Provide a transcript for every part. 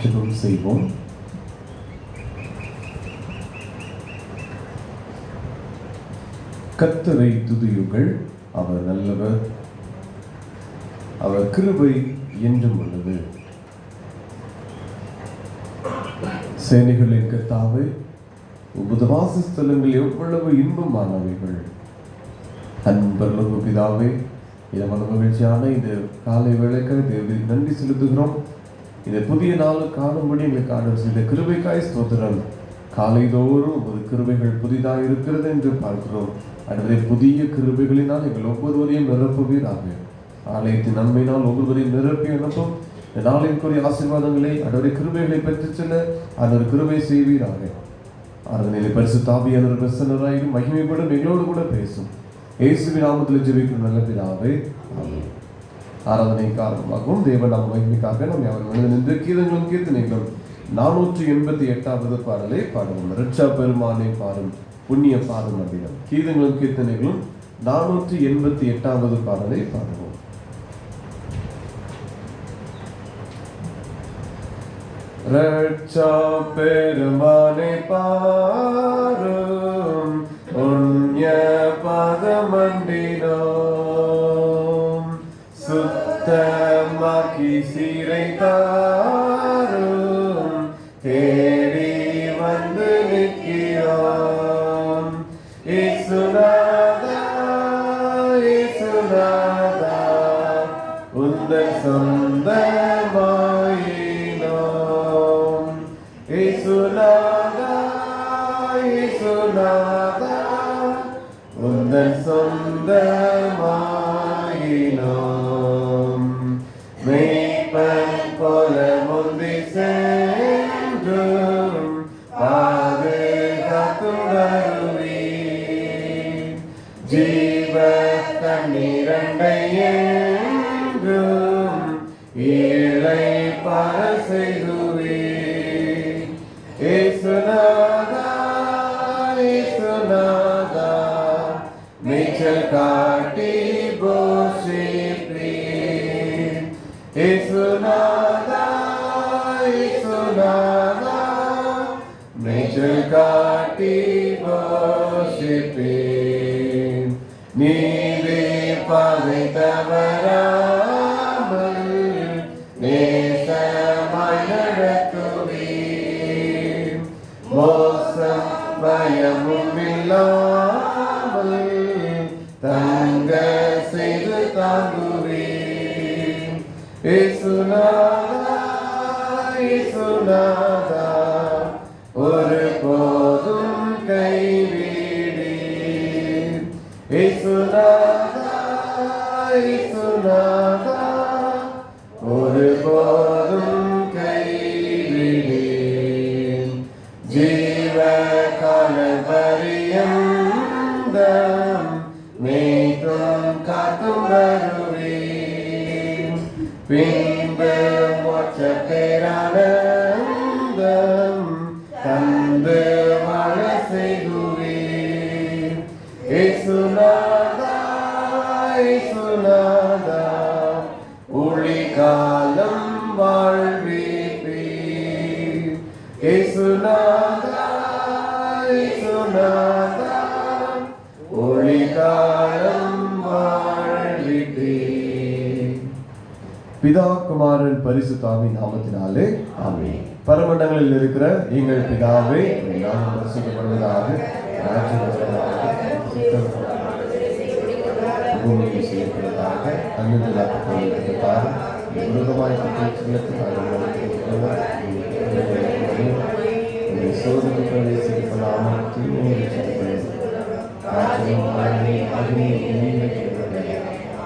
ஜெபம் செய்வோம். கர்த்தரை துதியுங்கள், அவர் நல்லவர், அவர் கிருபை என்றும் உள்ளது. சேனைகளின் கர்த்தாவே, உமது வாசஸ்தலங்கள் எவ்வளவு இன்பமானவைகள். அன்பர்லகு பிதாவே, இந்த மன மகிழ்ச்சியான இந்த காலை வேளைக்காக தேவனுக்கு நன்றி செலுத்துகிறோம். இந்த புதிய நாள் காணும்படி எங்களுக்கு ஆண்டவர் செய்த கிருபைக்காய் ஸ்தோத்திரம். காலைதோறும் உமது கிருபைகள் புதிதாக இருக்கிறது என்று பார்க்கிறோம். அடுத்த புதிய கிருபைகளினால் எங்கள் ஒவ்வொருவரையும் நிரப்புவீராக. ஆலயத்தின் நன்மையினால் ஒவ்வொருவரையும் நிரப்பி அனுப்பும். நாளிற்குரிய ஆசீர்வாதங்களை அடுத்த கிருபைகளை பெற்றுச் செல்ல அதற்கு கிருபை செய்வீராக. ஆராதனையில் பரிசுத்த ஆவியானவர் பிரசன்னராய் மகிமைப்படும் எங்களோடு கூட பேசும். இயேசுவின் நாமத்தில் ஜெபிக்கும் நல்ல பிதாவே, ஆமென். ஆராதனை காரணமாகவும் தேவ நாம மகிமைக்காக நம்ம அவர் மனித நின்று கீதங்களும் கீர்த்தனைகளும் 488வது பாடலை பாடுவோம். ரட்சா பெருமானை பாடும் புண்ணிய பாதம் அப்படின்னா கீதங்களும் கீர்த்தனைகளும் 488வது பாடலை பாடுவோம். ரட்சா பெருமானை பாடும் புண்ணிய பாதமண்டினோம், சுத்தமாக்கி சீரை தாரும் தேடி வந்து நிற்கிறோம். இயேசுநாதா இயேசுநாதா உந்தன் சொந்தமாயினோம். இயேசுநாதா இயேசுநாதா உந்தன் சொந்தமாயினோம். மெய்ப்பன் போல முந்தி சென்றும் பாதுகாத்தும் வருவீர். ஜீவ தண்ணீரண்டை என்றும் ஏழை பார செய்துவீர். இயேசுநாதா இயேசுநாதா மேய்ச்சல் காட்டி போஷிப்பீர். இயேசுநாதா இயேசுநாதா மேய்ச்சல் காட்டி போஷிப்பீர். நீதி பாதை தவறாமல் நேசமாய் நடத்துவீர். மோசம் பயமும் இல்லாமல் தங்க செய்து தாங்குவீர். இயேசுநாதா இயேசுநாதா ஒரு போதும் கைவிடீர். இயேசுநாதா இயேசுநாதா ஒரு போதும் கைவிடீர். ஜீவ கால பரியந்தம் மேய்த்தும் காத்தும் வருவீர். பின்பு மோட்ச பேரானந்தம் தந்து வாழ செய்துவீர். இயேசுநாதா இயேசுநாதா ஒளி காலம் வாழ்வீர். இயேசுநாதா இயேசுநாதா ஒளி காலம் வாழ்வீர். பிதா குமாரன் பரிசுத்த ஆவியின் நாமத்தினாலே ஆமென். பரமண்டங்களில் இருக்கிற எங்கள் பிதாவே, உம்முடைய நாமம் பரிசுத்தப்படுவதாக, ராஜ்யம் வருவதாக, பூமியில் செய்யப்படுவதாக, அன்பில் ஆக்கப்பட்டதாக, உலகமாய் சோதனைகளை செய்யப்படாமல் தீமையை செய்யப்படும் ராஜ்யம்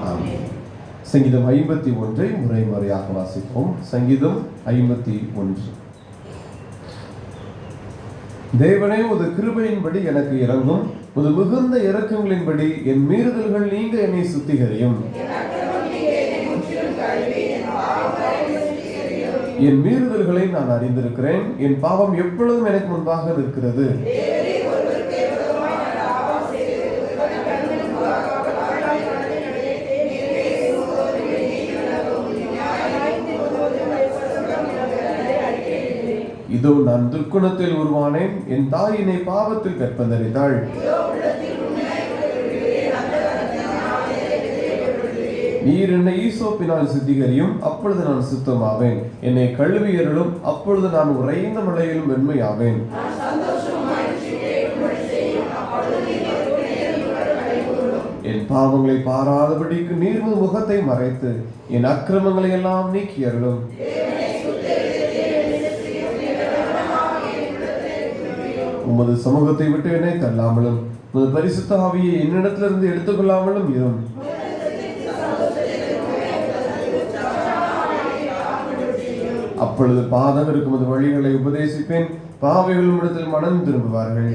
ஆமென். சங்கீதம் 51 முறை முறையாக வாசிப்போம். சங்கீதம் 51. தேவனே, உமது கிருபையின்படி எனக்கு இரங்கும், உமது மிகுந்த இரக்கங்களின்படி என் மீறுதல்கள் நீங்க என்னை சுத்திகரியும். என் மீறுதல்களை நான் அறிந்திருக்கிறேன், என் பாவம் எப்பொழுதும் எனக்கு முன்பாக இருக்கிறது. நான் துர்க்குணத்தில் உருவானேன், என் தாய் என்னை பாவத்தில் கற்பந்தரித்தாள். நீர் என்னை ஈசோப்பினால் சுத்திகரியும், அப்பொழுது நான் சுத்தமாவேன். என்னை கழுவியருளும், அப்பொழுது நான் உறைந்த மழையிலும் வெண்மையாவேன். என் பாவங்களை பாராதபடிக்கு நீர் முகத்தை மறைத்து என் அக்கிரமங்களை எல்லாம் நீக்கியருளும். உமது சமூகத்தை விட்டு என்னை தள்ளாமலும் உமது பரிசுத்த ஆவியை என்னிடத்திலிருந்து எடுத்துக்கொள்ளாமலும் இரும். அப்பொழுது பாதகருக்கு உமது வழிகளை உபதேசிப்பேன், பாவிகள் உம்மிடத்தில் மனம் திரும்புவார்கள்.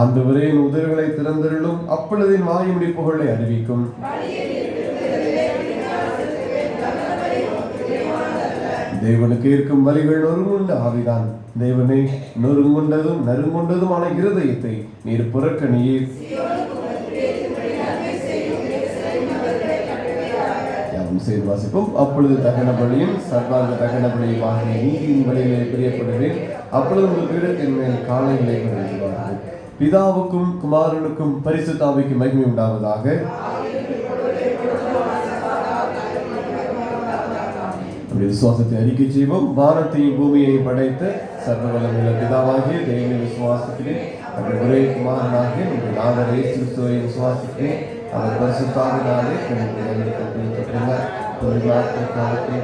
ஆண்டவரே, என் உதடுகளை திறந்தருளும், அப்பொழுது என் வாயுமுடி புகழை அறிவிக்கும். தேவனுக்கு இருக்கும் பலிகள் நொறுங்குண்ட ஆவிதான். தேவனை நொறுங்குண்டதும் நறுங்குண்டதுமான இருதயத்தை நீர் புறக்கணியீர். செய்து வாசிப்போம். அப்பொழுது தகன பலியும் சர்வாங்க தகன பலியும் ஆகிய நீதியின் வழியிலே பிரியப்படுவேன். அப்பொழுது உங்கள் பீடத்தின் மேல் காளைகளை வருவார்கள். பிதாவுக்கும் குமாரனுக்கும் பரிசுத்த ஆவிக்கு மகிமை உண்டாவதாக. விசுவாசத்தை அறிக்கை செய்வோம். வானத்தையும் பூமியை படைத்த சர்வ வல்லமையுள்ள பிதாவாகிய தேவனை விசுவாசிக்கிறேன். அவருடைய ஒரே குமாரனாகிய நம்முடைய நாதர் இயேசு கிறிஸ்துவை விசுவாசிக்கிறேன். அவர் பரிசுத்தாவினாலே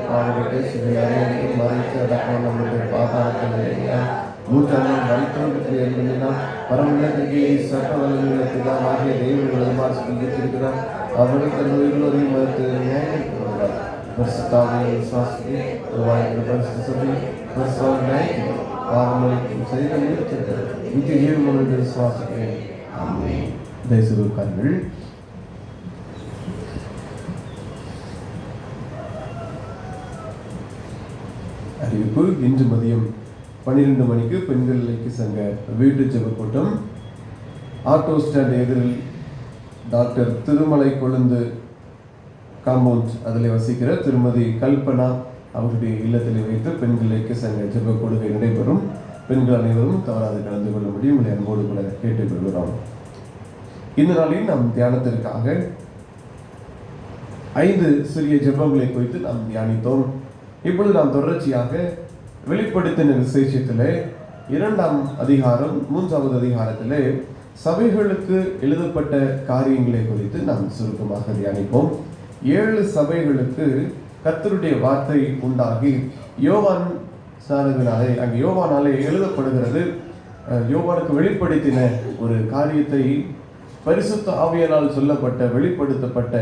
பாடுபட்டு சிறிய மறைத்து அடக்கம் நம்முடைய பாதாளத்தில் மூன்றாம் மறைத்தோடு எழுதினார். பரமலத்திற்கு சட்ட வல்லமையுள்ள பிதாவாகிய தேவனை விசுவாசிக்கிறார். அவர்கள் தன்னுடைய மறுத்து நியாயம் கொள்வார். பரிசுத்தாவியை விசுவாசித்து பரிசுத்த சபை பரிசுத்தாவினை பாவமளிக்கும் செய்த முயற்சித்து நித்திய ஜீவன் என்று விசுவாசிக்கிறேன். தேசக்காரர்கள் அறிவிப்பு. இன்று மதியம் 12 மணிக்கு பெண்கள் இலக்கிய சங்க வீட்டு ஜெப கூட்டம் ஆட்டோ ஸ்டாண்ட் எதிரில் டாக்டர் திருமலை கொழுந்து காம்பவுண்ட் அதில் வசிக்கிற திருமதி கல்பனா அவருடைய இல்லத்தில் வைத்து பெண்கள் இலக்கிய சங்க ஜெப கொடுகை நடைபெறும். பெண்கள் அனைவரும் தவறாது கலந்து கொள்ள முடியும். அன்போடு கூட கேட்டுக்கொள்கிறோம். இந்த நாளில் நாம் தியானத்திற்காக 5 சிறிய ஜெபங்களை குறித்து நாம் தியானித்தோம். இப்பொழுது நாம் தொடர்ச்சியாக வெளிப்படுத்தின விசேஷத்திலே 2ஆம் அதிகாரம் 3வது அதிகாரத்திலே சபைகளுக்கு எழுதப்பட்ட காரியங்களை குறித்து நாம் சுருக்கமாக தியானிப்போம். 7 சபைகளுக்கு கர்த்தருடைய வார்த்தை உண்டாகி யோவான் ஸ்நானகனாலே அங்கே யோவானாலே எழுதப்படுகிறது. யோவானுக்கு வெளிப்படுத்தின ஒரு காரியத்தை பரிசுத்த ஆவியினால் சொல்லப்பட்ட வெளிப்படுத்தப்பட்ட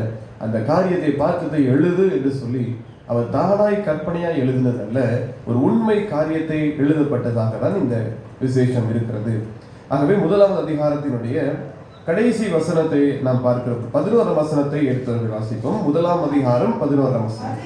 அந்த காரியத்தை பார்த்ததை எழுது என்று சொல்லி அவர் தானாய் கற்பனையாய் எழுதினதல்ல, ஒரு உண்மை காரியத்தை எழுதப்பட்டதாக தான் இந்த விசேஷம் இருக்கிறது. ஆகவே 1வது அதிகாரத்தினுடைய கடைசி வசனத்தை நாம் பார்க்கிறோம். 11ஆம் வசனத்தை எடுத்து வாசிப்போம். 1ஆம் அதிகாரம் 11ஆம் வசனம்.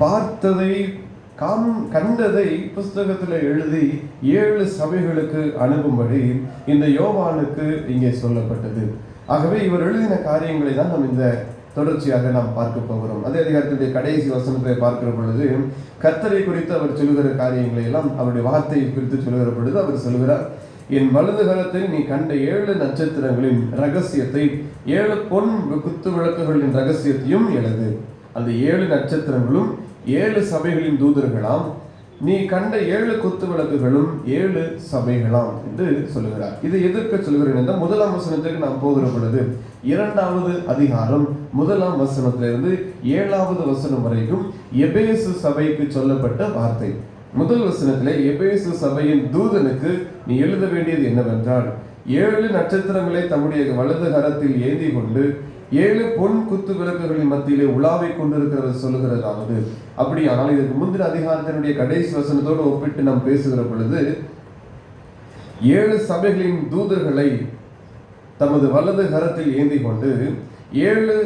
பார்த்ததை கண்டதை புஸ்தகத்தில் எழுதி 7 சபைகளுக்கு அனுப்பும்படி இந்த யோவானுக்கு இங்கே சொல்லப்பட்டது. ஆகவே இவர் எழுதின காரியங்களை தான் நாம் இந்த தொடர்ச்சியாக நாம் பார்க்க போகிறோம். அதே அதிகாரத்துடைய கடைசி வசனத்தை பார்க்கிற பொழுது கர்த்தரை குறித்து அவர் சொல்லுகிற காரியங்களை எல்லாம் அவருடைய வார்த்தையை குறித்து சொல்லுகிற பொழுது அவர் சொல்லுகிறார், என் வலது கரத்தில் நீ கண்ட 7 நட்சத்திரங்களின் ரகசியத்தை 7 பொன் குத்து விளக்குகளின் ரகசியத்தையும் எழுது. அந்த 7 நட்சத்திரங்களும் 7 சபைகளின் தூதர்களாம். நீ கண்ட 7 குத்து விளக்குகளும் 7 சபைகளாம் என்று சொல்லுகிறார். இது எதற்கு சொல்கிறேன் என்றால் 1ஆம் வசனத்துக்கு நாம் போகிற பொழுது 2வது அதிகாரம் 1ஆம் வசனத்திலிருந்து 7வது வசனம் வரைக்கும் எபேசு சபைக்கு சொல்லப்பட்ட வார்த்தை. முதல் வசனத்திலே எபேசு சபையின் தூதனுக்கு நீ எழுத வேண்டியது என்னவென்றால், 7 நட்சத்திரங்களை தம்முடைய வலது கரத்தில் ஏந்தி கொண்டு 7 பொன் குத்து விளக்குகளின் மத்தியிலே உலாவை கொண்டிருக்கிறவர் சொல்லுகிறதாவது. அப்படியானால் இதற்கு முந்தின அதிகாரத்தினுடைய கடைசி வசனத்தோடு ஒப்பிட்டு நாம் பேசுகிற பொழுது 7 சபைகளின் தூதர்களை தமது வலது கரத்தில் ஏந்தி கொண்டு 7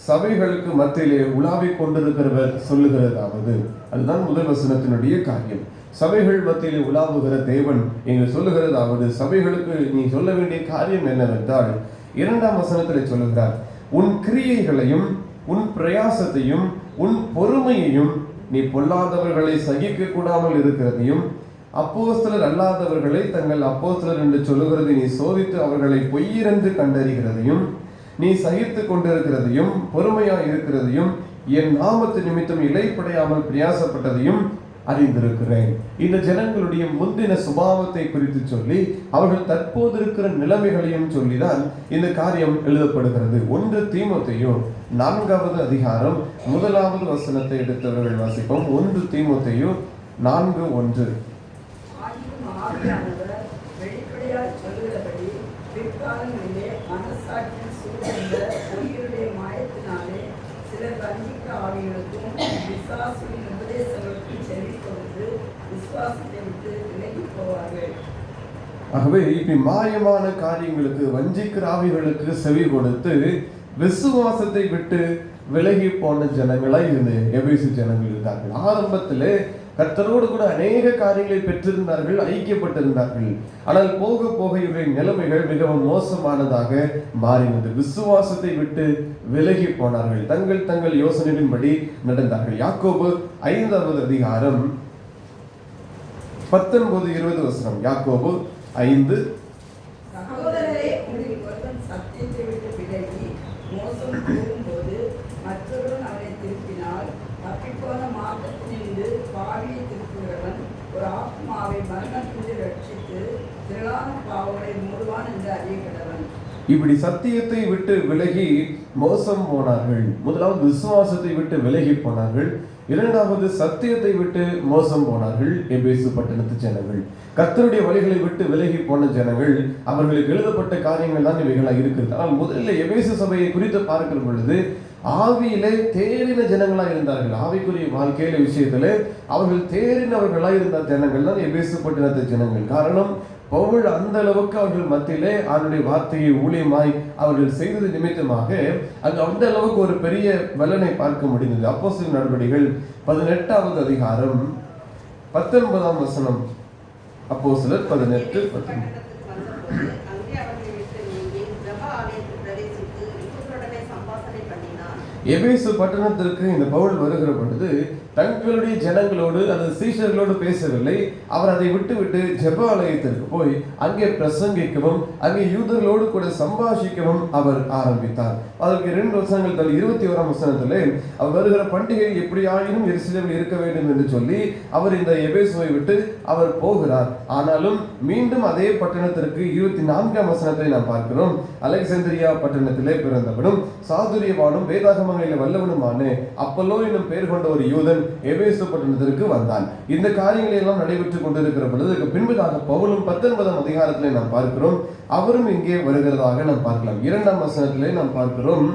சபைகளுக்கு மத்தியிலே உலாவிக் கொண்டிருக்கிறவர் சொல்லுகிறதாவது, அதுதான் முதல் வசனத்தினுடைய காரியம். சபைகள் மத்தியிலே உலாவுகிற தேவன் இங்கு சொல்லுகிறதாவது, சபைகளுக்கு நீ சொல்ல வேண்டிய காரியம் என்னவென்றால், 2ஆம் வசனத்தில் சொல்லுகிறார், உன் கிரியைகளையும் உன் பிரயாசத்தையும் உன் பொறுமையையும் நீ பொல்லாதவர்களை சகிக்க கூடாமல் இருக்கிறதையும் அப்போஸ்தலர் அல்லாதவர்களை தங்கள் அப்போஸ்தலர் என்று சொல்லுகிறதை நீ சோதித்து அவர்களை பொய்யிரென்று கண்டறிகிறதையும் நீ சகித்து கொண்டிருக்கிறதையும் பொறுமையாய் இருக்கிறதையும் என் நாமத்து நிமித்தம் இலைப்படையாமல் பிரயாசப்பட்டதையும் அறிந்திருக்கிறேன். இந்த ஜனங்களுடைய முந்தின சுபாவத்தை குறித்து சொல்லி அவர்கள் தற்போது இருக்கிற நிலைமைகளையும் சொல்லிதான் இந்த காரியம் எழுதப்படுகிறது. 1 தீமோத்தேயு 4வது அதிகாரம் 1வது வசனத்தை எடுத்தவர்கள் வாசிப்போம். 1 தீமோத்தேயு 4:1. வெளிப்படையாய் சொல்லுகிறபடி பிற்காலங்களிலே மனசாட்சியில் சூழ்ந்த பொய்யுடைய மாயத்தினாலே சிலர் வஞ்சிக்க ஆவிகளுக்கும் விசுவாசிகளின் உபதேசங்களுக்கும் செவி கொடுத்து விசுவாசத்தை விட்டு விலகி போவார்கள். ஆகவே இப்படி மாயமான காரியங்களுக்கு வஞ்சிக்கிற ஆவிகளுக்கு செவி கொடுத்து விசுவாசத்தை விட்டு விலகி போன ஜனங்களாய் எபேசு ஜனங்கள் இருந்தார்கள். ஆரம்பத்திலே கர்த்தரோடு கூட அநேக காரியங்களை பெற்றிருந்தார்கள், ஐக்கியப்பட்டிருந்தார்கள். ஆனால் போக போக இவருடைய நிலைமைகள் மிகவும் மோசமானதாக மாறினது. விசுவாசத்தை விட்டு விலகி போனார்கள், தங்கள் யோசனையின்படி நடந்தார்கள். யாக்கோபு 5வது அதிகாரம் 19-20 வசனம். யாக்கோபு 5. சகோதரரே, உங்களில் ஒருவன் சத்தியத்தை விட்டு விலகி மோசம் போகும்போது மற்றவர்கள் அவனை திருப்பினால் தப்பிப்போன மார்க்கத்தினின்று பாவியை திருப்புகிறவன் ஒரு ஆத்மாவை மரணத்திலிருந்து ரட்சித்து திரளான பாவங்களை மூடுவான் என்று அறியப்பட்டவன். இப்படி சத்தியத்தை விட்டு விலகி மோசம் போனார்கள். முதலாவது விசுவாசத்தை விட்டு விலகி போனார்கள், 2வது சத்தியத்தை விட்டு மோசம் போனார்கள். எபேசு பட்டணத்து ஜனங்கள் கர்த்தருடைய வழிகளை விட்டு விலகி போன ஜனங்கள், அவர்களுக்கு எழுதப்பட்ட காரியங்கள் தான் இவைகளாக இருக்கிறது. ஆனால் முதலில் எபேசு சபையை குறித்து பார்க்கிற பொழுது ஆவியிலே தேறின ஜனங்களாக இருந்தார்கள். ஆவிக்குரிய வாழ்க்கையில விஷயத்திலே அவர்கள் தேறினவர்களாக இருந்த ஜனங்கள் தான் எபேசு பட்டணத்து ஜனங்கள். காரணம், பவுல் அந்த அளவுக்கு அவர்கள் மத்தியிலே அவருடைய வார்த்தையை ஊழியமாய் அவர்கள் செய்தது நிமித்தமாக அங்கு அந்த அளவுக்கு ஒரு பெரிய பலனை பார்க்க முடிந்தது. அப்போஸ்தலர் நடவடிக்கைகள் 18வது அதிகாரம் 19ஆம் வசனம். அப்போஸ்தலர் 18:19. எபேசு பட்டணத்திற்கு இந்த பவுல் வருகிற பொழுது தங்களுடைய ஜனங்களோடு அல்லது சீஷர்களோடு பேசவில்லை. அவர் அதை விட்டு ஜெப ஆலயத்திற்கு போய் அங்கே பிரசங்கிக்கவும் அங்கே யூதர்களோடு கூட சம்பாஷிக்கவும் அவர் ஆரம்பித்தார். அதற்கு 2 வசனங்கள் தள்ளி 21ஆம் வசனத்திலே அவர் வருகிற பண்டிகை எப்படியாயினும் எருசலேமில் இருக்க வேண்டும் என்று சொல்லி அவர் இந்த எபேசுவை விட்டு அவர் போகிறார். ஆனாலும் மீண்டும் அதே பட்டணத்திற்கு 24ஆம் வசனத்தை நாம் பார்க்கிறோம். அலெக்சாந்திரியா பட்டணத்திலே பிறந்தவனும் சாதுரியவானும் வேதாகமங்களில் வல்லவனுமான அப்பல்லோ என்னும் பெயர் கொண்ட ஒரு யூதன் எபேசு பட்டணத்திற்கு வந்தான். இந்த காரியங்கள் எல்லாம் நடைபெற்றுக் கொண்டிருக்கிற பொழுது பின்பதாக பவுலும் 19ஆம் அதிகாரத்திலே நாம் பார்க்கிறோம், அவரும் இங்கே வருகிறதாக நாம் பார்க்கலாம். 2ஆம் வசனத்திலே நாம் பார்க்கிறோம்,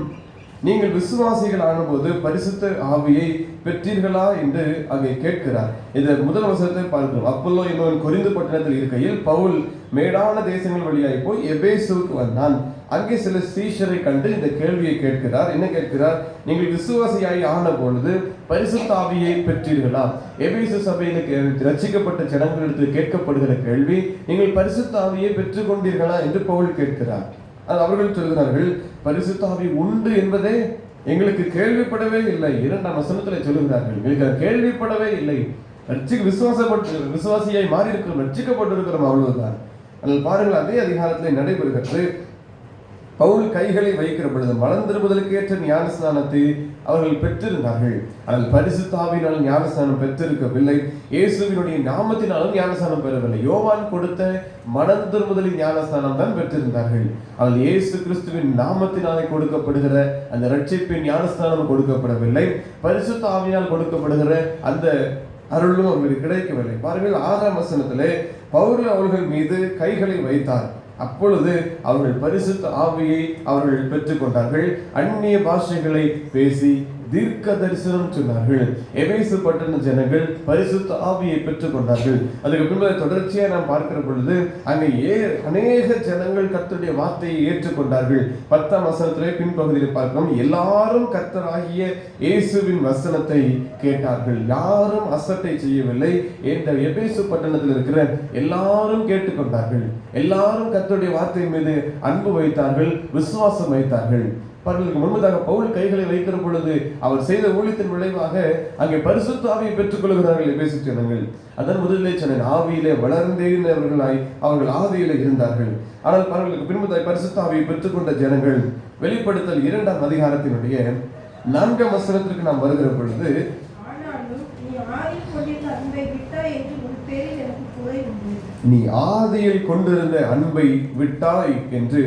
நீங்கள் விசுவாசிகள் ஆனபோது பரிசுத்த ஆவியை பெற்றீர்களா என்று அங்கே கேட்கிறார். இந்த முதல் வசனத்தை பார்க்கிறோம். அப்பல்லோ என்பவன் கொரிந்து பட்டணத்தில் இருக்கையில் பவுல் மேடான தேசங்கள் வழியாய் போய் எபேசுவுக்கு வந்தான். அங்கே சில சீஷரை கண்டு இந்த கேள்வியை கேட்கிறார். என்ன கேட்கிறார்? நீங்கள் விசுவாசியாய் ஆன பொழுது பரிசுத்த ஆவியை பெற்றீர்களா? எபேசு சபையில் ரட்சிக்கப்பட்ட ஜனங்களிடத்தில் கேட்கப்படுகிற கேள்வி, நீங்கள் பரிசுத்த ஆவியை பெற்றுக் கொண்டீர்களா என்று பவுல் கேட்கிறார். அவர்கள் சொல்கிறார்கள், பரிசுத்த ஆவி உண்டு என்பதே எங்களுக்கு கேள்விப்படவே இல்லை. 2ஆம் வசனத்தில் சொல்லுகிறார்கள், எங்களுக்கு கேள்விப்படவே இல்லை, விசுவாசியாய் மாறி இருக்கிறோம், ரட்சிக்கப்பட்டிருக்கிறோம், அவ்வளவுதான். அதில் பாருங்கள், அதே அதிகாரத்தில் நடைபெறுகிறது. பவுல் கைகளை வைக்கிற பொழுது மலர்ந்திருப்பதற்கு ஏற்ற ஞானஸ்நானத்தை அவர்கள் பெற்றிருந்தார்கள். ஆனால் பரிசுத்த ஆவியினால் ஞானஸ்நானம் பெற்றிருக்கவில்லை. இயேசுவினுடைய நாமத்தினாலும் ஞானஸ்நானம் பெறவில்லை. யோவான் கொடுத்த மனந்திரும்புதலின் ஞானஸ்நானம் தான் பெற்றிருந்தார்கள். ஆனால் இயேசு கிறிஸ்துவின் நாமத்தினாலே கொடுக்கப்படுகிற அந்த ரட்சிப்பின் ஞானஸ்நானம் கொடுக்கப்படவில்லை. பரிசுத்த ஆவியினால் கொடுக்கப்படுகிற அந்த அருளும் அவர்களுக்கு கிடைக்கவில்லை. பாருங்கள், 6ஆம் வசனத்திலே பவுல் அவர்கள் மீது கைகளை வைத்தார். அப்பொழுது அவர்கள் பரிசுத்த ஆவியை அவர்கள் பெற்றுக்கொண்டார்கள். அந்நிய பாஷைகளை பேசி தீர்க்க தரிசனம் சொன்னார்கள். எபேசு பட்டண ஜனங்கள் பரிசுத்த ஆவியை பெற்றுக் கொண்டார்கள். அதுக்கு பின்பு தொடர்ச்சியா நாம் பார்க்கிற பொழுது அங்கே அநேக ஜனங்கள் கர்த்தருடைய வார்த்தையை ஏற்றுக்கொண்டார்கள். 10ஆம் வசனத்திலே பின்பகுதியில் பார்க்கிறோம், எல்லாரும் கர்த்தராகிய இயேசுவின் வசனத்தை கேட்டார்கள். யாரும் அசட்டை செய்யவில்லை. இந்த எபேசு பட்டணத்தில் இருக்கிற எல்லாரும் கேட்டுக்கொண்டார்கள். எல்லாரும் கர்த்தருடைய வார்த்தையின் மீது அன்பு வைத்தார்கள், விசுவாசம் வைத்தார்கள். அவர்களுக்கு முன்பதாக பவுல் கைகளை வைக்கிற பொழுது அவர் செய்த ஊழியத்தின் விளைவாக அங்கே பரிசுத்த ஆவியை பெற்றுக் கொள்கிறார்கள் எபேசு ஜனங்கள். அதன் முதலிலே சொன்னேன், ஆவியிலே வளர்ந்தேறினவர்களாய் அவர்கள் ஆவியிலே இருந்தார்கள். ஆனால் அவர்களுக்கு பின்பதாக பரிசுத்த ஆவியை பெற்றுக்கொண்ட ஜனங்கள் வெளிப்படுத்தல் 2ஆம் அதிகாரத்தினுடைய 4ஆம் வசனத்திற்கு நாம் வருகிற பொழுது, நீ ஆதியில் கொண்டிருந்த அன்பை விட்டாய் என்று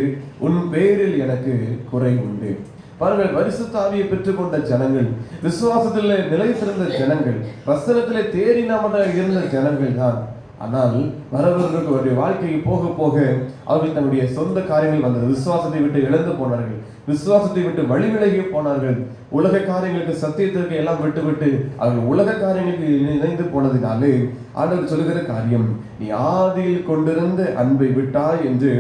உன் பேரில் எனக்கு குறை உண்டு. பாருங்கள், பரிசுத்த ஆவியை பெற்றுக்கொண்ட ஜனங்கள், விசுவாசத்திலே நிலைத்திருந்த ஜனங்கள், வசனத்திலே தேறினாமதாக இருந்த ஜனங்கள் தான். ஆனால் வரவர்களுடைய வாழ்க்கைக்கு போக போக அவர்கள் தன்னுடைய சொந்த காரியங்கள் வந்தது. விசுவாசத்தை விட்டு இழந்து போனார்கள், விசுவாசத்தை விட்டு வழி விலகி போனார்கள். உலக காரியங்களுக்கு, சத்தியத்திற்கு எல்லாம் விட்டு அவர்கள் உலக காரியங்களுக்கு இணைந்து போனதினாலே ஆண்டவர் சொல்லுகிற காரியம், நீ ஆதியில் கொண்டிருந்த அன்பை விட்டாய் என்று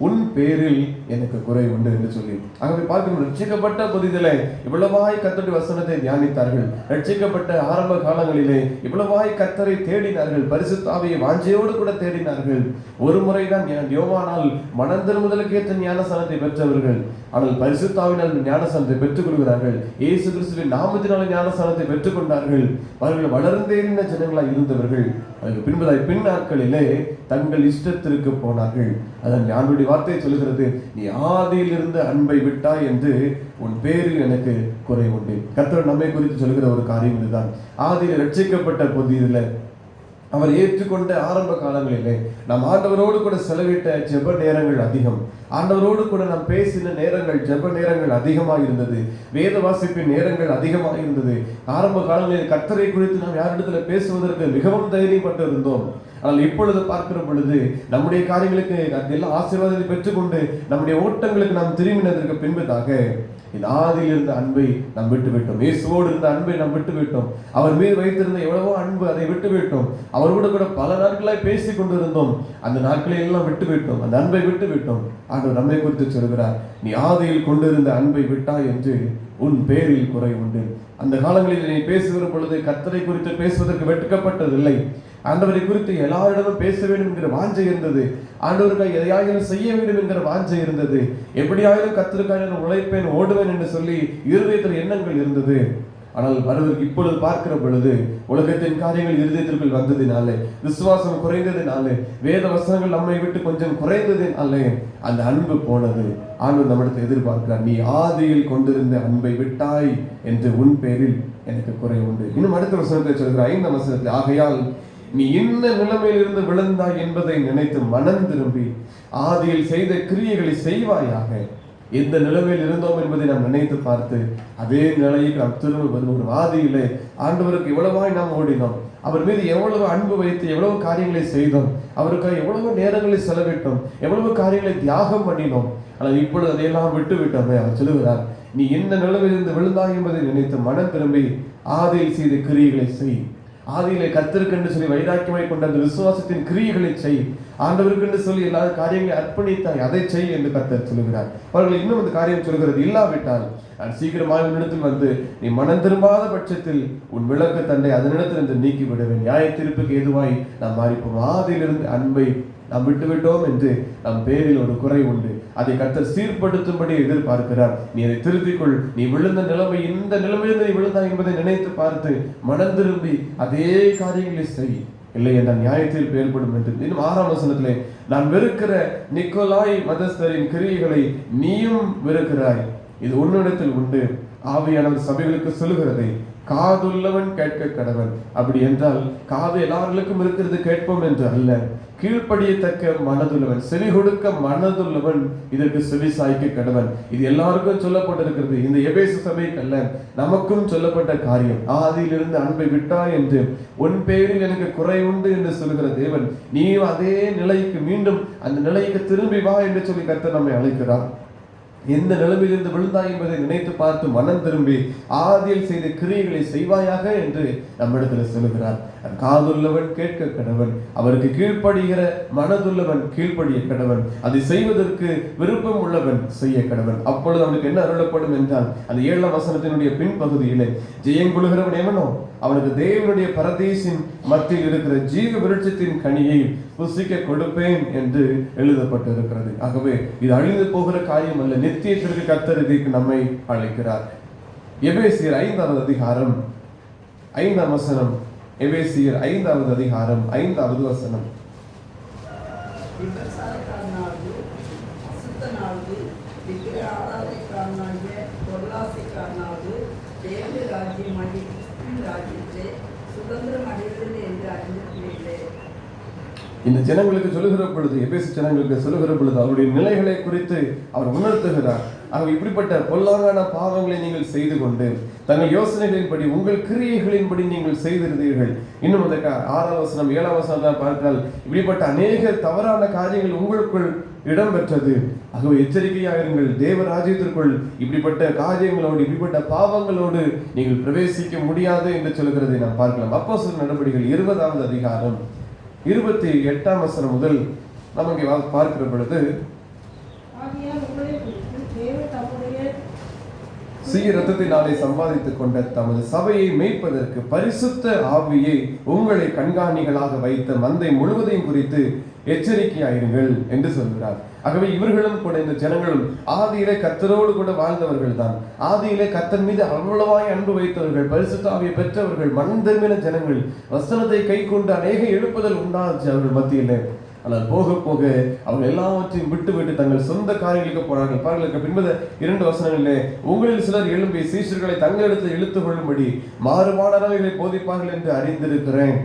உன் பேரில் எனக்கு குறை உண்டு என்று சொல்லி. ஆகவே பார்க்கணும், ரட்சிக்கப்பட்ட புதிதிலே இவ்வளவாய் கர்த்தருடைய வசனத்தை தியானித்தார்கள். ரட்சிக்கப்பட்ட ஆரம்ப காலங்களிலே இவ்வளவாய் கர்த்தரை தேடினார்கள், பரிசுத்த ஆவியை வாஞ்சையோடு கூட தேடினார்கள். ஒரு முறைதான் யோவானால் மனம் திரும்புதலுக்கு ஏற்ற ஞானஸ்நானத்தை பெற்றவர்கள். ஆனால் பரிசுத்த ஆவியினால் ஞானஸ்நானத்தை பெற்றுக் கொள்கிறார்கள். இயேசு கிறிஸ்துவின் நாமத்தினால் ஞானஸ்நானத்தை பெற்றுக் கொண்டார்கள். அவர்கள் வளர்ந்தேறின ஜனங்களாய் இருந்தவர்கள். அதுக்கு பின்பதாய் பின் நாட்களிலே தங்கள் இஷ்டத்திற்கு போனார்கள். அதன் ஆண்டவருடைய வார்த்தை சொல்லுகிறது, நீ ஆதியில் இருந்த அன்பை விட்டாய் என்று உன் பேரில் எனக்கு குறை உண்டு. கர்த்தர் நம்மை குறித்து சொல்லுகிற ஒரு காரியம் இதுதான். ஆதியில் ரட்சிக்கப்பட்ட புதிதில் அவர் ஏற்றுக்கொண்ட ஆரம்ப காலங்களிலே நாம் ஆண்டவரோடு கூட செலவிட்ட ஜெப நேரங்கள் அதிகம். ஆண்டவரோடு கூட நாம் பேசின நேரங்கள், ஜெப நேரங்கள் அதிகமாக இருந்தது. வேத வாசிப்பின் நேரங்கள் அதிகமாக இருந்தது. ஆரம்ப காலங்களில் கர்த்தரை குறித்து நாம் யாரிடத்துல பேசுவதற்கு மிகவும் தைரியப்பட்டு இருந்தோம். ஆனால் இப்பொழுது பார்க்கிற பொழுது நம்முடைய காரியங்களுக்கு அதெல்லாம் ஆசீர்வாதத்தை பெற்றுக்கொண்டு நம்முடைய ஓட்டங்களுக்கு நாம் திரும்பினதற்கு பின்பதாக இந்த ஆதியில் இருந்த அன்பை நாம் விட்டுவிட்டோம். இயேசுவோடு இருந்த அன்பை நாம் விட்டுவிட்டோம். அவர் மீது வைத்திருந்த எவ்வளவோ அன்பு, அதை விட்டுவிட்டோம். அவரோடு கூட பல நாட்களாய் பேசி கொண்டிருந்தோம். அந்த நாட்களை எல்லாம் விட்டுவிட்டோம், அந்த அன்பை விட்டுவிட்டோம். ஆண்டவர் நம்மை குறித்து சொல்கிறார், நீ ஆதியில் கொண்டிருந்த அன்பை விட்டாய் என்று உன் பேரில் குறை உண்டு. அந்த காலங்களில் நீ பேசுகிற பொழுது கர்த்தரை குறித்து பேசுவதற்கு வெட்கப்பட்டதில்லை. ஆண்டவரை குறித்து எல்லாரிடமும் பேச வேண்டும் என்கிற வாஞ்சை இருந்தது. ஆண்டவருக்காக எதையாயிலும் செய்ய வேண்டும் என்கிற வாஞ்சை இருந்தது. எப்படியாயிலும் கர்த்தருக்காக உழைப்பேன், ஓடுவேன் என்று சொல்லி இருதயத்தில் எண்ணங்கள் இருந்தது. ஆனால் வருவதற்கு இப்பொழுது பார்க்கிற பொழுது உலகத்தின் காரியங்கள் இருதயத்திற்குள் வந்ததினாலே, விசுவாசம் குறைந்ததினாலே, வேத வசனங்கள் நம்மை விட்டு கொஞ்சம் குறைந்ததினாலே அந்த அன்பு போனது. ஆண்டவர் நம்மிடத்தை எதிர்பார்க்கிறார், நீ ஆதியில் கொண்டிருந்த அன்பை விட்டாய் என்று உன் பேரில் எனக்கு குறை உண்டு. இன்னும் அடுத்த வசனத்தை சொல்கிறார், 5ஆம் வசனத்தில், ஆகையால் நீ இந்த நிலைமையில் இருந்து விழுந்தாய் என்பதை நினைத்து மனம் திரும்பி ஆதியில் செய்த கிரியைகளை செய்வாயாக. எந்த நிலைமையில் இருந்தோம் என்பதை நாம் நினைத்து பார்த்து அதே நிலையை நாம் திரும்ப வருவோம். ஆதியிலே ஆண்டவருக்கு எவ்வளவாய் நாம் ஓடினோம், அவர் மீது எவ்வளவு அன்பு வைத்து எவ்வளவு காரியங்களை செய்தோம், அவருக்காக எவ்வளவு நேரங்களை செலவிட்டோம், எவ்வளவு காரியங்களை தியாகம் பண்ணினோம். ஆனால் இப்பொழுது அதையெல்லாம் விட்டு விட்டோமே. அவர் சொல்லுகிறார், நீ எந்த நிலைமையில் இருந்து விழுந்தாய் என்பதை நினைத்து மனம் திரும்பி ஆதியில் செய்த கிரியைகளை செய். ஆதியிலே கர்த்தருக்கென்று சொல்லி வைராக்கியமாய் கொண்ட அந்த விசுவாசத்தின் கிரியைகளை செய். ஆண்டவருக்கென்று சொல்லி எல்லா காரியங்களை அர்ப்பணித்தாய், அதை செய் என்று கர்த்தர் சொல்லுகிறார். அவர்கள் இன்னும் அந்த காரியம் சொல்கிறது, இல்லாவிட்டால் நான் சீக்கிரமாக உன்னிடத்தில் வந்து நீ மனம் திரும்பாத பட்சத்தில் உன் விளக்கு தண்டை அதனிடத்திலிருந்து நீக்கி விடுவேன். நியாய தீர்ப்புக்கு ஏதுவாய் நாம் மாறிப்போம். ஆதியிலிருந்து அன்பை நாம் விட்டுவிட்டோம் என்று நம் பேரில் ஒரு குறை உண்டு. அதை கர்த்தர் சீர்படுத்தும்படி எதிர்பார்க்கிறார். நீ அதை திருத்திக்கொள். நீ விழுந்த நிலைமை, இந்த நிலைமையிலிருந்து நீ விழுந்தாய் என்பதை நினைத்து பார்த்து மனம் திரும்பி அதே காரியங்களை செய். இல்லை என்றால் நியாயத்தில் ஏற்படும் என்று. இன்னும் 6ஆம் வசனத்திலே, நான் வெறுக்கிற நிக்கோலாய் மதஸ்தரின் கிரியைகளை நீயும் வெறுக்கிறாய், இது உன்னிடத்தில் உண்டு. ஆவியானவர் சபைகளுக்கு சொல்லுகிறதை காதுள்ளவன் கேட்க கடவன். அப்படி என்றால் காது எல்லாருக்கும் இருக்கிறது, கேட்போம் என்று அல்ல. கீழ்ப்படியத்தக்க மனதுள்ளவன், செவி கொடுக்க மனதுள்ளவன் இதற்கு செவி சாய்க்க கடவன். இது எல்லாருக்கும் சொல்லப்பட்டிருக்கிறது. இந்த எபேசு சபைக்கு அல்ல, நமக்கும் சொல்லப்பட்ட காரியம். ஆதியிலிருந்து அன்பை விட்டாய் என்று உன் பேரில் எனக்கு குறை உண்டு என்று சொல்லுகிற தேவன், நீ அதே நிலைக்கு மீண்டும் அந்த நிலைக்கு திரும்பி வா என்று சொல்லி கர்த்தர் நம்மை அழைக்கிறார். எந்த நிலைமையிலிருந்து விழுந்தாய் என்பதை நினைத்து பார்த்து மனம் திரும்பி ஆதியில் செய்த கிரியைகளை செய்வாயாக என்று நம்மிடத்தில் சொல்லுகிறார். காதுள்ளவன் கேட்க கடவன், அவருக்கு கீழ்ப்படுகிற மனதுள்ளவன் கீழ்ப்படிய கடவன், அதை செய்வதற்கு விருப்பம் உள்ளவன் செய்ய கடவன். அப்பொழுது அவனுக்கு என்ன அருளப்படும் என்றால், அந்த 7ஆம் வசனத்தினுடைய பின்பகுதியிலே, ஜெயங்கொள்கிறவன் எவனோ அவனுக்கு தேவனுடைய பரதேசின் மத்தியில் இருக்கிற ஜீவ விருட்சத்தின் கனியை புசிக்க கொடுப்பேன் என்று எழுதப்பட்டிருக்கிறது. ஆகவே இது அழிந்து போகிற காரியம் அல்ல, நித்தியத்திற்கு கர்த்தர் இதற்கு நம்மை அழைக்கிறார். எபேசியர் 5ஆம் அதிகாரம் 5ஆம் வசனம். எபேசியர் 5ஆவது அதிகாரம் 5ஆவது வசனம். விபச்சாரக்காரனாவது, அசுத்தனாவது, விக்கிர ஆராதனைக்காரனாகிய பொருளாசைக்காரனாவது தேவனுடைய ராஜ்யமாகிய கிறிஸ்துவின் ராஜ்யத்திலே சுதந்திரம் அடைவதில்லை என்று அறிந்திருக்கிறீர்களே. இந்த ஜனங்களுக்கு சொல்லுகிற பொழுது, எபேசு ஜனங்களுக்கு சொல்லுகிற பொழுது அவருடைய நிலைகளை குறித்து அவர் உணர்த்துகிறார். ஆக இப்படிப்பட்ட பொல்லாங்கான பாவங்களை நீங்கள் செய்து கொண்டு தங்கள் யோசனைகளின்படி உங்கள் கிரியைகளின்படி நீங்கள் செய்திருந்தீர்கள். இன்னும் அந்த 6ஆம் வசனம் 7ஆம் வசனம் பார்த்தால் இப்படிப்பட்ட அநேக தவறான காரியங்கள் உங்களுக்குள் இடம்பெற்றது. ஆகவே எச்சரிக்கையாயிருங்கள். தேவ ராஜ்யத்திற்குள் இப்படிப்பட்ட காரியங்களோடு இப்படிப்பட்ட பாவங்களோடு நீங்கள் பிரவேசிக்க முடியாது என்று சொல்கிறதை நாம் பார்க்கலாம். அப்போஸ்தலர் நடபடிகள் 20ஆவது அதிகாரம் 28ஆம் வசனம் முதல் நாம் இங்கே பார்க்கிற பொழுது, சீய இரத்தத்தினாலே சம்பாதித்துக் கொண்ட தமது சபையை மேய்ப்பதற்கு பரிசுத்த ஆவியை உங்களை கண்காணிகளாக வைத்த மந்தை முழுவதையும் குறித்து எச்சரிக்கையாயிருங்கள் என்று சொல்கிறார். ஆகவே இவர்களும் கூட, இந்த ஜனங்களும் ஆதியிலே கர்த்தரோடு கூட வாழ்ந்தவர்கள் தான். ஆதியிலே கர்த்தர் மீது அவ்வளவாய் அன்பு வைத்தவர்கள், பரிசுத்த ஆவியை பெற்றவர்கள், மனம் திரும்பின ஜனங்கள், வசனத்தை கை கொண்டு அநேக எழுப்புதல் உண்டாச்சு அவர்கள் மத்தியிலே. ஆனால் போக போக அவங்க எல்லாவற்றையும் விட்டு விட்டு தங்கள் சொந்த காரியங்களுக்கு போனார்கள். பாருங்கள், பின்பு 2 வசனங்களிலே, உங்களில் சிலர் எழும்பி சீஷர்களை தங்களிடத்தில் இழுத்துக் கொள்ளும்படி மாறுபாடானவைகளை போதிப்பார்கள் என்று அறிந்திருக்கிறேன்.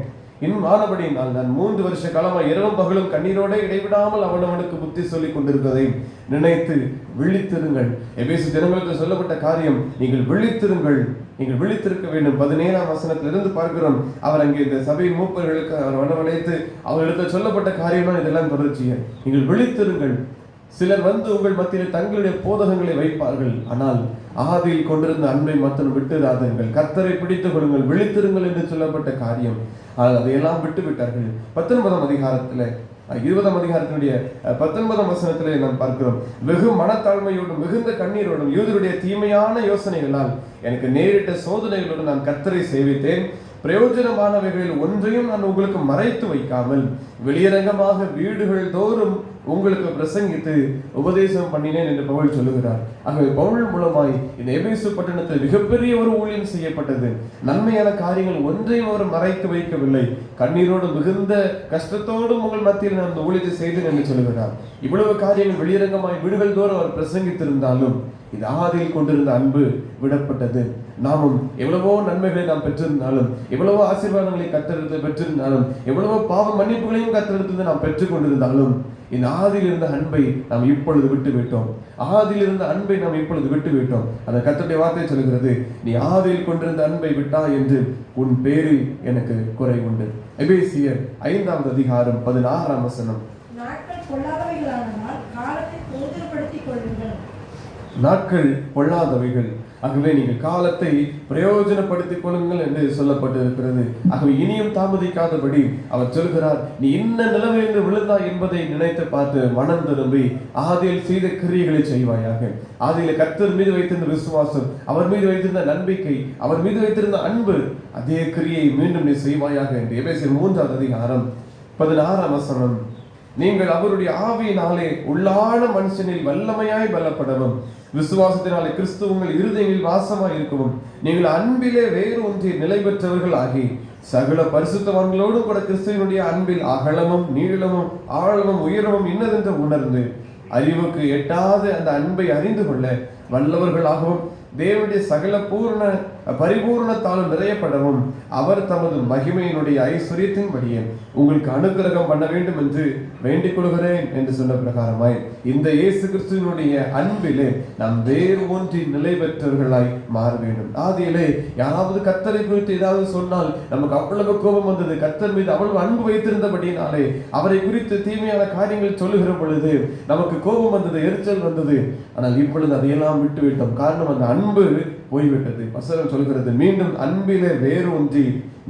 இன்னும் ஆனபடியினால் நான் 3 வருஷ காலமாக இரவும் பகலும் கண்ணீரோட இடைவிடாமல் அவனவனுக்கு புத்தி சொல்லிக் கொண்டிருப்பதை நினைத்து விழித்திருங்கள். எபேசு ஜனங்களுக்கு சொல்லப்பட்ட காரியம், நீங்கள் விழித்திருங்கள், நீங்கள் விழித்திருக்க வேண்டும். 17ஆம் வசனத்திலிருந்து பார்க்கிறோம். அவர் அங்கே இந்த சபையின் மூப்பர்களுக்கு அவர் வரவழைத்து அவர்களுக்கு சொல்லப்பட்ட காரியம்னா இதெல்லாம் தொடர்ச்சிய. நீங்கள் விழித்திருங்கள். சிலர் வந்து உங்கள் மத்தியில் தங்களுடைய போதகங்களை வைப்பார்கள், ஆனால் ஆதியில் கொண்டிருந்த அன்பை மாத்திரம் விட்டுராதீர்கள். கர்த்தரை பிடித்துக் கொள்ளுங்கள், விழித்திருங்கள் என்று சொல்லப்பட்ட காரியம், அதையெல்லாம் விட்டு விட்டார்கள். 19ஆம் அதிகாரத்தில் 20ஆம் அதிகாரத்தினுடைய 19ஆம் வசனத்திலே நாம் பார்க்கிறோம், வெகு மனத்தாழ்மையோடும் மிகுந்த கண்ணீரோடும் யூதருடைய தீமையான யோசனைகளால் எனக்கு நேரிட்ட சோதனைகளோடு நான் கர்த்தரை சேவித்தேன். பிரயோஜனமானவைகளில் ஒன்றையும் நான் உங்களுக்கு மறைத்து வைக்காமல் வெளியரங்கமாக வீடுகள் தோறும் உங்களுக்கு பிரசங்கித்து உபதேசம் பண்ணினேன் என்று பவுல் சொல்லுகிறார். ஆகவே பவுல் மூலமாய் இந்த எபேசு பட்டணத்தில் மிகப்பெரிய ஒரு ஊழியம் செய்யப்பட்டது. நன்மையான காரியங்கள் ஒன்றையும் அவர் மறைத்து வைக்கவில்லை. கண்ணீரோடு மிகுந்த கஷ்டத்தோடும் உங்கள் மத்தியில் நான் அந்த ஊழியத்தை செய்தேன் என்று சொல்லுகிறார். இவ்வளவு காரியங்கள் வெளியரங்கமாய் வீடுகள் தோறும் அவர் பிரசங்கித்திருந்தாலும் இது ஆதியில் கொண்டிருந்த அன்பு விடப்பட்டது. நாமும் எவ்வளவோ நன்மைகளை நாம் பெற்றிருந்தாலும், எவ்வளவோ ஆசீர்வாதங்களை கத்தெடுத்து பெற்றிருந்தாலும், எவ்வளவோ பாவ மன்னிப்புகளையும் கத்தெடுத்து நாம் பெற்றுக் கொண்டிருந்தாலும், இந்த ஆதியில் இருந்த அன்பை நாம் இப்பொழுது விட்டுவிட்டோம். ஆதியில் இருந்த அன்பை நாம் இப்பொழுது விட்டுவிட்டோம். அந்த கர்த்தருடைய வார்த்தை சொல்கிறது, நீ ஆதியில் கொண்டிருந்த அன்பை விட்டாய் என்று உன் பேரில் எனக்கு குறை உண்டு. எபேசியர் 5ஆவது அதிகாரம் 16ஆம் வசனம். நாட்கள் பொல்லாதவைகளானால் காலத்தை போதுப்படுத்திக் கொள்ளுங்கள். நாட்கள் பொல்லாதவைகள், ஆகவே நீங்கள் காலத்தை பிரயோஜனப்படுத்திக் கொள்ளுங்கள் என்று சொல்லப்பட்டிருக்கிறது. ஆகவே இனியும் தாமதிக்காதபடி அவர் சொல்கிறார், நீ இன்ன நிலைமையிலிருந்து விழுந்தாய் என்பதை நினைத்து பார்த்து மனம் திரும்பி ஆதியில் செய்த கிரியைகளை செய்வாயாக. ஆதியில கர்த்தர் மீது வைத்திருந்த விசுவாசம், அவர் மீது வைத்திருந்த நம்பிக்கை, அவர் மீது வைத்திருந்த அன்பு, அதே கிரியை மீண்டும் நீ செய்வாயாக என்று எபேசியர் 3ஆவது அதிகாரம் 16ஆம் வசனம். நீங்கள் அவருடைய ஆவியினாலே உள்ளான மனுஷனில் வல்லமையாய் பலப்படவும், விசுவாசத்தினாலே கிறிஸ்து உங்கள் இருதயங்களில் வாசமாய் இருக்கவும், நீங்கள் அன்பிலே வேறு ஒன்றில் நிலை பெற்றவர்கள் ஆகி சகல பரிசுத்தவான்களோடு கூட கிறிஸ்துவினுடைய அன்பில் அகலமும் நீளமும் ஆழமும் உயரமும் இன்னதென்று உணர்ந்து அறிவுக்கு எட்டாத அந்த அன்பை அறிந்து கொள்ள வல்லவர்களாகவும் தேவனுடைய சகல பூர்ண பரிபூர்ணத்தாலும் நிறையப்படவும் அவர் தமது மகிமையினுடைய ஐஸ்வர்யத்தின்படியே உங்களுக்கு அனுக்கிரகம் பண்ண வேண்டும் என்று வேண்டிக் கொள்கிறேன் என்று சொன்ன பிரகாரமாய் இந்த இயேசு கிறிஸ்துவினுடைய அன்பிலே நாம் வேறு ஒன்றின் நிலை பெற்றவர்களாய் மாற வேண்டும். ஆதியிலே யாராவது கர்த்தரை குறித்து ஏதாவது சொன்னால் நமக்கு அவ்வளவு கோபம் வந்தது. கர்த்தர் மீது அவ்வளவு அன்பு வைத்திருந்தபடியினாலே அவரை குறித்து தீமையான காரியங்கள் சொல்லுகிற பொழுது நமக்கு கோபம் வந்தது, எரிச்சல் வந்தது. ஆனால் இப்பொழுது அதையெல்லாம் விட்டு விட்டோம். காரணம் அந்த அன்பு போய்விட்டது. வசனம் சொல்கிறது, மீண்டும் அன்பிலே வேறு ஒன்றி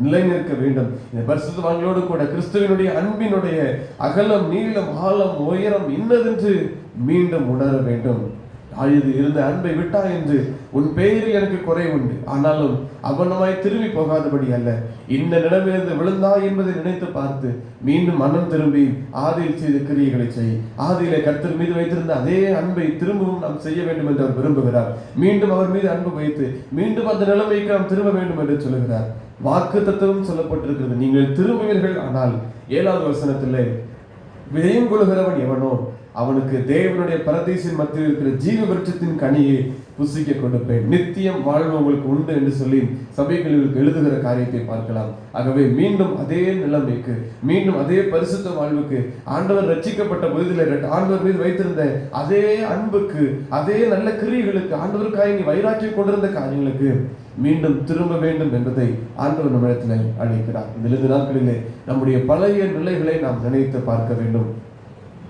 நிலைநிற்க வேண்டும். இந்த பரிசுத்தவான்களோடு கூட கிறிஸ்துவினுடைய அன்பினுடைய அகலம், நீளம், ஆழம், உயரம் இன்னதென்று மீண்டும் உணர வேண்டும். அழுது இருந்த அன்பை விட்டா என்று உன் பெயரில் எனக்கு குறை உண்டு, ஆனாலும் அவனமாய் திரும்பி போகாதபடி அல்ல, இந்த நிலமிலிருந்து விழுந்தாய் என்பதை நினைத்து பார்த்து மீண்டும் மனம் திரும்பி ஆதியில் செய்த கிரியைகளை செய். ஆதியிலே கர்த்தர் மீது வைத்திருந்த அதே அன்பை திரும்பவும் நாம் செய்ய வேண்டும் என்று அவர் விரும்புகிறார். மீண்டும் அவர் மீது அன்பு வைத்து மீண்டும் அந்த நிலைமைக்கு நாம் திரும்ப வேண்டும் என்று சொல்லுகிறார். வாக்கு தத்துவம் சொல்லப்பட்டிருக்கிறது, நீங்கள் திரும்புவீர்கள். ஆனால் 7வது வசனத்திலே விரையும் கொள்கிறவன் எவனோ அவனுக்கு தேவனுடைய பரதீசின் மத்தியில் இருக்கிற ஜீவ விருட்சத்தின் கனியை புசிக்க கொடுப்பேன், நித்தியம் வாழ்வு உங்களுக்கு உண்டு என்று சொல்லி சபைகளுக்கு எழுதுகிற காரியத்தை பார்க்கலாம். ஆகவே மீண்டும் அதே நிலைமைக்கு, மீண்டும் அதே பரிசுத்த வாழ்வுக்கு, ஆண்டவர் ரட்சிக்கப்பட்ட பொழுதிலே ஆண்டவர் மீது வைத்திருந்த அதே அன்புக்கு, அதே நல்ல கிரியைகளுக்கு, ஆண்டவருக்காக நீ வைராக்கியம் கொண்டிருந்த காரியங்களுக்கு மீண்டும் திரும்ப வேண்டும் என்பதை ஆண்டவர் நம்மிடத்தில் அழைக்கிறார். இந்த 2 நாட்களிலே நம்முடைய பழைய நிலைகளை நாம் நினைத்து பார்க்க வேண்டும்.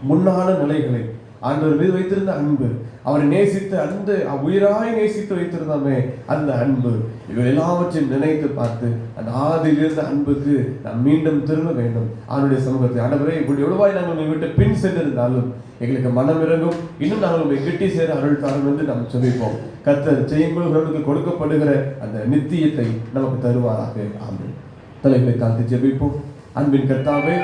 முன்னான நிலைகளை, ஆண்டவர் மீது வைத்திருந்த அன்பு, அவரை நேசித்து அந்த உயிராய் நேசித்து வைத்திருந்தாமே அந்த அன்பு, இவை எல்லாவற்றையும் நினைத்து பார்த்து அந்த ஆதியிலிருந்த அன்புக்கு நாம் மீண்டும் திரும்ப வேண்டும். அவனுடைய சமூகத்தை, ஆண்டவரே இப்படி எவ்வளவாய் நாங்கள் உங்களை விட்டு பின் சென்றிருந்தாலும் எங்களுக்கு மனம் இறங்கும், இன்னும் நாங்கள் உங்களை கிட்டி சேர அருள் தாரும் என்று நாம் சொல்லிப்போம். கர்த்தர் செய்யும்போது கொடுக்கப்படுகிற அந்த நித்தியத்தை நமக்கு தருவாராக. ஆமென். தலைகளை தாழ்த்தி ஜெபிப்போம். அன்பின் கர்த்தாவே,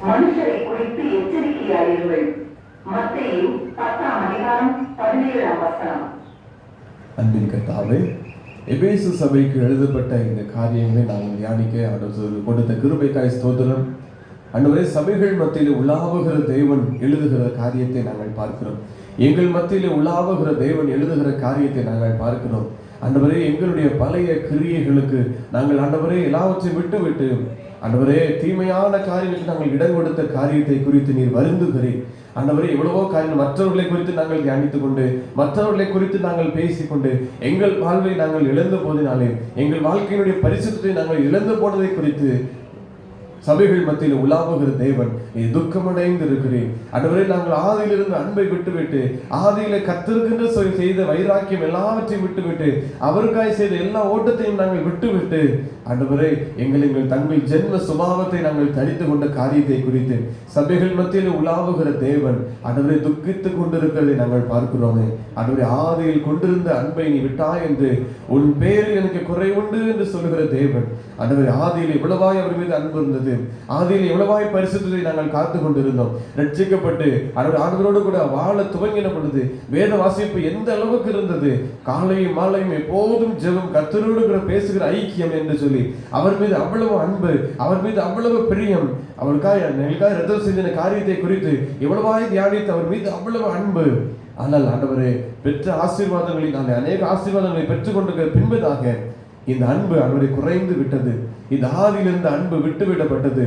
மனுஷரை குறித்து எச்சரிக்கையாயிருங்கள். மத்தேயு 10ஆம் அதிகாரம் 17ஆம் வசனம். அன்பின் கர்த்தாவே, எபேசு சபைக்கு எழுதப்பட்ட இந்த காரியங்களை நாங்கள் தியானிக்க ஆண்டவர் கொடுத்த கிருபைக்காய் ஸ்தோத்திரம். ஆண்டவரே, சபைகள் மத்தியிலே உலாவுகிற தேவன் எழுதுகிற காரியத்தை நாங்கள் பார்க்கிறோம். எங்கள் மத்தியிலே உலாவுகிற தேவன் எழுதுகிற காரியத்தை நாங்கள் பார்க்கிறோம். ஆண்டவரே, எங்களுடைய பழைய கிரியைகளுக்கு நாங்கள் ஆண்டவரே எல்லாவற்றையும் விட்டு ஆண்டவரே தீமையான காரியங்களுக்கு நாங்கள் இடம் கொடுத்த காரியத்தை குறித்து நீர் வருந்துகிறீர். ஆண்டவரே, எவ்வளவோ காரியம் மற்றவர்களை குறித்து நாங்கள் தியானித்துக் கொண்டு, மற்றவர்களை குறித்து நாங்கள் பேசிக்கொண்டு, எங்கள் வாழ்வை நாங்கள் இழந்த போதினாலே, எங்கள் வாழ்க்கையினுடைய பரிசுத்தத்தை நாங்கள் இழந்து போனதை குறித்து சபைகள் மத்தியில் உலாவுகிற தேவன் நீ துக்கமடைந்து இருக்கிறேன். ஆண்டவரே, நாங்கள் ஆதியிலிருந்து அன்பை விட்டுவிட்டு, ஆதியில கர்த்தருக்கென்று செய்த வைராக்கியம் எல்லாவற்றையும் விட்டுவிட்டு, அவருக்காய் செய்த எல்லா ஓட்டத்தையும் நாங்கள் விட்டுவிட்டு, ஆண்டவரே எங்கள் தங்கள் ஜென்ம சுபாவத்தை நாங்கள் தரித்து கொண்ட காரியத்தை குறித்து சபைகள் மத்தியில் உலாவுகிற தேவன் ஆண்டவரை துக்கித்துக் கொண்டிருக்கிறதை நாங்கள் பார்க்கிறோமே. ஆண்டவரே, ஆதியில் கொண்டிருந்த அன்பை நீ விட்டாய் என்று, உன் பேரில் எனக்கு குறை உண்டு என்று சொல்லுகிற தேவன், ஆண்டவரே ஆதியில் எவ்வளவாய் அவர் மீது அன்பு இருந்தது, ஆதியில் எவ்வளவாய் பரிசுத்தத்தை நாங்கள் காத்து கொண்டிருந்தோம். ரட்சிக்கப்பட்டு ஆண்டவரோடு கூட வாழ துவங்கின பொழுது வேத வாசிப்பு எந்த அளவுக்கு இருந்தது, காலையும் மாலையும் எப்போதும் ஜெபம், கர்த்தரோடு கூட பேசுகிற ஐக்கியம் என்று சொல்லி அவர் மீது அவ்வளவு அன்பு, அவர் மீது அவ்வளவு பிரியம், அவருக்காக ரத்தம் செஞ்ச காரியத்தை குறித்து எவ்வளவாய் தியானித்து அவர் மீது அவ்வளவு அன்பு. ஆனால் ஆண்டவரே, பெற்ற ஆசீர்வாதங்களில் அநேக ஆசீர்வாதங்களை பெற்றுக் கொண்டிருக்கிற பின்பதாக இந்த அன்பு அவரை குறைந்து விட்டது. இந்த ஆதியிலிருந்து அன்பு விட்டுவிடப்பட்டது.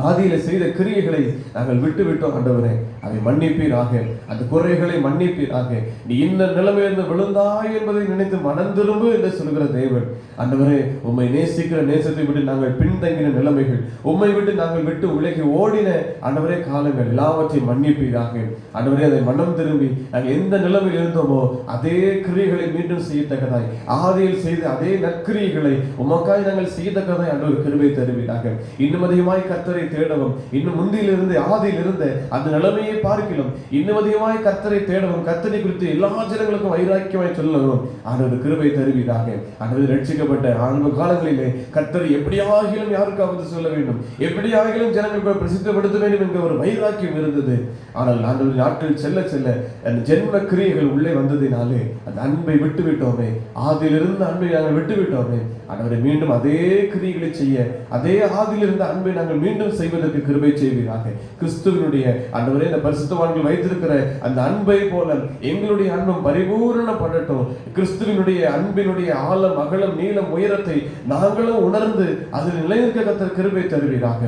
ஆதியில செய்த கிரியைகளை நாங்கள் விட்டுவிட்டோம். ஆண்டவரே, அதை மன்னிப்பீராக, அந்த குறைகளை மன்னிப்பீராக. நீ இந்த நிலைமையிலிருந்து விழுந்தாய் என்பதை நினைத்து மனம் திரும்பு என்று சொல்கிற தேவன், ஆண்டவரே உம்மை நேசிக்கிற நேசத்தை விட்டு நாங்கள் பின்தங்கின நிலைமைகள், உம்மை விட்டு நாங்கள் விட்டு உலகி ஓடின ஆண்டவரே காலங்கள் எல்லாவற்றையும் மன்னிப்பீராக. ஆண்டவரே, அதை மனம் திரும்பி நாங்கள் எந்த நிலைமையில் இருந்தோமோ அதே கிரியைகளை மீண்டும் செய்யத்தக்கதாய், ஆதியில் செய்த அதே நற்கிரியைகளை உமக்காய் நாங்கள் செய்யத்தக்கதாய் ஆண்டவர் கிருபை தருவீராக. இன்னும் அதிகமாய் கர்த்தரை கர்த்தரை தேடவும், இன்னும் முந்தியிலிருந்து ஆதியிலிருந்து அந்த நிலைமையை பார்க்கலாம் இன்னும் அதிகமாய் கர்த்தரை தேடவும், கர்த்தரை குறித்து எல்லா ஜனங்களுக்கும் வைராக்கியமாய் சொல்லவும் ஆண்டவர் கிருபை தருவீராக. ஆண்டவர் ரட்சிக்கப்பட்ட ஆரம்ப காலங்களிலே கர்த்தரை எப்படியாகிலும் யாருக்காவது சொல்ல வேண்டும், எப்படியாகிலும் ஜனங்களுக்கு பிரசித்தப்படுத்த வேண்டும் என்ற ஒரு வைராக்கியம் இருந்தது. ஆனால் ஆண்டவர் நாட்கள் செல்ல செல்ல அந்த ஜென்ம கிரியைகள் உள்ளே வந்ததினாலே அந்த அன்பை விட்டு விட்டோமே, ஆதியிலிருந்து அன்பை நாங்கள் விட்டு விட்டோமே. ஆண்டவரை மீண்டும் அதே கிரியைகளை செய்ய, அதே ஆதியிலிருந்து அன்பை நாங்கள் மீண்டும் செய்வதற்கு கிருபை செய்வீராக. கிறிஸ்துவனுடைய ஆண்டவரே இந்த பரிசுத்தவான்கள் வைத்திருக்கிற அந்த அன்பை போல எங்களுடைய அன்பும் பரிபூரணப்படட்டும். கிறிஸ்துவனுடைய அன்பினுடைய ஆழம், அகலம், நீளம், உயரத்தை நாங்களும் உணர்ந்து அதில் நிலைநிற்க கர்த்தர் கிருபை தருவீராக.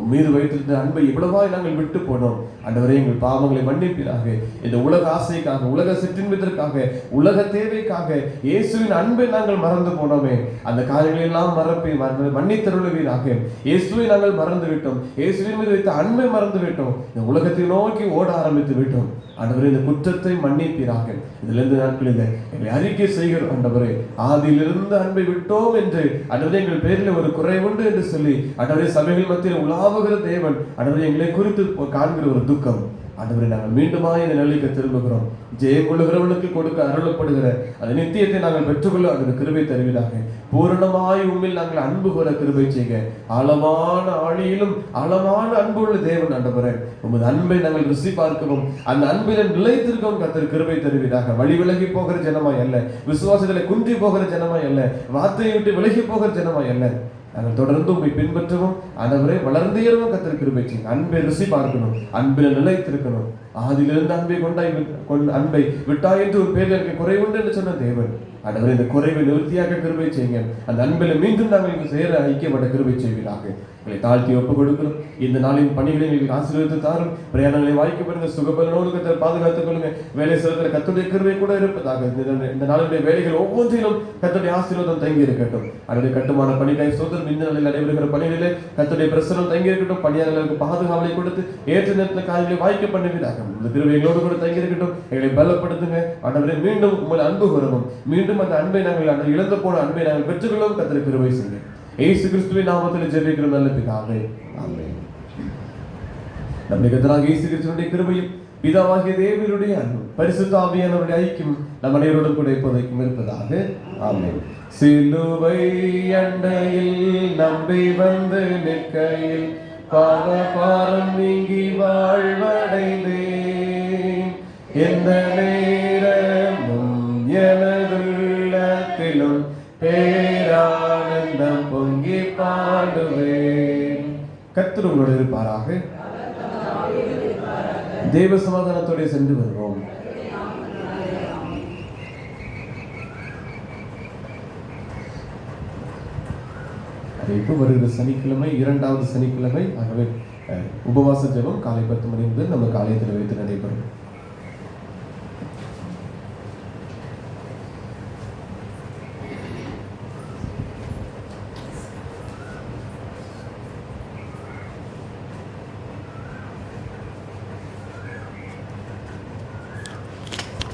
மீது வைத்திருந்த அன்பை இவ்வளவாய் நாங்கள் விட்டு போனோம். ஆண்டவரே எங்கள் பாவங்களை மன்னிப்பீராக. இந்த உலக ஆசைக்காக, உலக சிற்றின்பத்திற்காக, உலக தேவைக்காக இயேசுவின் அன்பை நாங்கள் மறந்து போனோமே, அந்த காரியங்களை எல்லாம் மன்னித்தருளுவீராக. இயேசுவை நாங்கள் மறந்து விட்டோம், இயேசுவின் மீது வைத்த அன்பை மறந்து விட்டோம், இந்த உலகத்தை நோக்கி ஓட ஆரம்பித்து விட்டோம். ஆண்டவரே இந்த குற்றத்தை மன்னிப்பீராக. இதிலிருந்து நாட்களில் எங்களை அறிக்கை செய்கிறோம். ஆண்டவரே ஆதியிலிருந்து அன்பை விட்டோம் என்று ஆண்டவரே எங்கள் பேரில் ஒரு குறைவுண்டு என்று சொல்லி ஆண்டவரே சபைகள் மத்தியில் உலாவுகிற தேவன் ஆண்டவரே எங்களை குறித்து காண்கிற ஒரு துக்கம். ஆண்டவரே நாங்கள் மீண்டுமாய் இந்த நிலைக்கு திரும்புகிறோம். ஜெயம் கொள்ளுகிறவனுக்கு கொடுக்க அருளப்படுகிற அந்த நித்தியத்தை நாங்கள் பெற்றுக்கொள்ள அந்த கிருபை தருவீராக. பூரணமாய் உண்மையில் நாங்கள் அன்பு கூற கிருபை செய்க. ஆழமான ஆழியிலும் ஆழமான அன்பு உள்ள தேவன் ஆண்டவரே, உமது அன்பை நாங்கள் ருசி பார்க்கவும் அந்த அன்பில் நிலைத்திருக்கவும் கர்த்தர் கிருபை தருவீராக. வழி விலகி போகிற ஜனமாய் அல்ல, விசுவாசத்திலே குன்றி போகிற ஜனமாய் அல்ல, வார்த்தையை விட்டு விலகி போகிற ஜனமாய் அல்ல, நாங்கள் தொடர்ந்து உண்மை பின்பற்றவும் ஆண்டவரே வளர்ந்தேறவும் கர்த்தர் கிருபை செய்யுங்க. அன்பை ருசி பார்க்கணும், அன்பில் நிலைத்திருக்கணும். ஆதியிலிருந்து அன்பை விட்டாய் என்று ஒரு பேரில் எனக்கு குறைவுண்டு என்று சொன்ன தேவன் ஆண்டவரே இந்த குறைவை நிவர்த்தியாக கிருபை செய்யுங்க. அந்த அன்பில் மீண்டும் நாங்கள் இங்கு சேர ஐக்கியப்பட கிருபை செய்வீராக. எங்களை தாழ்த்தி ஒப்புக் கொடுக்கிறோம். இந்த நாளின் பணிகளை எங்களுக்கு ஆசீர்வதித்து தாரும். பிரயாணங்களை வாய்க்கப்படுங்க, சுகபலனோடு கர்த்தர் பாதுகாத்துக் கொள்ளுங்க. வேலை செலுத்துகிற கர்த்தருடைய கிருபை கூட இருப்பதாக. இந்த நாளுடைய வேலைகள் ஒவ்வொன்றிலும் கர்த்தருடைய ஆசீர்வாதம் தங்கி இருக்கட்டும். அதனுடைய கட்டுமான பணிகளை சோதனை இந்த நாளில் நடைபெறுகிற பணிகளிலே கர்த்தருடைய பிரசனம் தங்கி இருக்கட்டும். பணியாளர்களுக்கு பாதுகாவலை கொடுத்து ஏற்ற நேரத்தில் காரியங்களை வாய்க்க பண்ணுவீராக. இந்த கிருபைகளோடு கூட தங்கி இருக்கட்டும். எங்களை பலப்படுத்துங்க ஆண்டவரே. மீண்டும் உங்களை அன்பு கூறவும், மீண்டும் அந்த அன்பை நாங்கள் இழந்து போன அன்பை நாங்கள் பெற்றுக்கொள்ளவும் கர்த்தர் கிருபை செய்யுங்க. இயேசு கிறிஸ்துவின் நாமத்தில் ஜெபிக்கிறோம் நல்ல பிதாவே, ஆமென். நம்முடைய கர்த்தராகிய இயேசு கிறிஸ்துவினுடைய கிருபையும் பிதாவாகிய தேவனுடைய அன்பும் பரிசுத்த ஆவியானவருடைய ஐக்கியம் நம் அனைவரோடும் கூட இப்போதைக்கும் இருப்பதாக, ஆமென். சிலுவை அண்டையில் நம்பி வந்து நிற்கையில் பாவபாரம் நீங்கி வாழ்வடைந்தேன். எந்த நேரமும் எனதுள்ளத்திலும் பேரானந்தம் பொங்கி பாடுவேன். கர்த்தர் உங்களோடு இருப்பாராக. தேவ சமாதானத்தோடு சென்று வருவோம். இப்போ வருகிற சனிக்கிழமை 2வது சனிக்கிழமை, ஆகவே உபவாச ஜெபம் காலை 10 மணி முதல் நம்ம ஆலயத்தில் வைத்து நடைபெறும்.